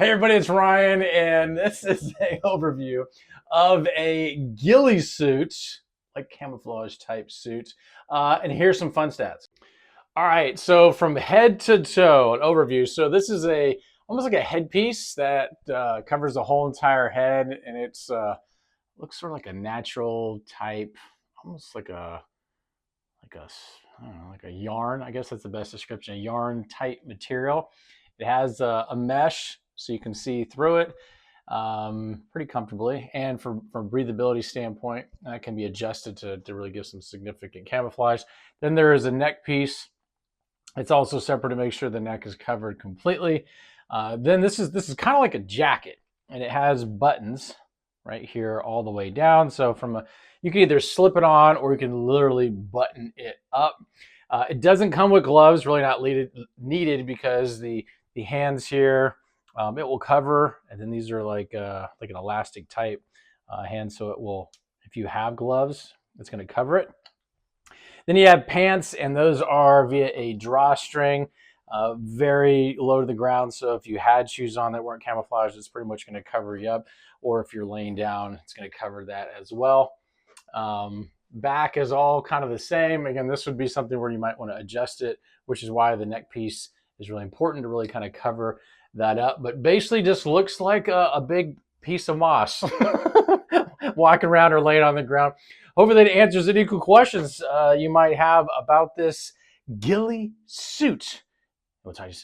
Hey everybody, it's Ryan, and this is an overview of a ghillie suit, like camouflage type suit. And here's some fun stats. All right, so from head to toe, an overview. So this is almost like a headpiece that covers the whole entire head, and it's looks sort of like a natural type, almost I don't know, like a yarn. I guess that's the best description. A yarn type material. It has a mesh, so you can see through it pretty comfortably. And from a breathability standpoint, that can be adjusted to really give some significant camouflage. Then there is a neck piece. It's also separate to make sure the neck is covered completely. Then this is kind of like a jacket, and it has buttons right here all the way down. So you can either slip it on or you can literally button it up. It doesn't come with gloves, really not needed because the hands here, it will cover, and then these are like an elastic type hand, so it will, if you have gloves, it's going to cover it. Then you have pants, and those are via a drawstring, very low to the ground. So if you had shoes on that weren't camouflaged, it's pretty much going to cover you up. Or if you're laying down, it's going to cover that as well. Back is all kind of the same. Again, this would be something where you might want to adjust it, which is why the neck piece is really important to really kind of cover that up. But basically just looks like a big piece of moss walking around or laying on the ground. Hopefully that answers any questions you might have about this ghillie suit. We'll talk to you soon.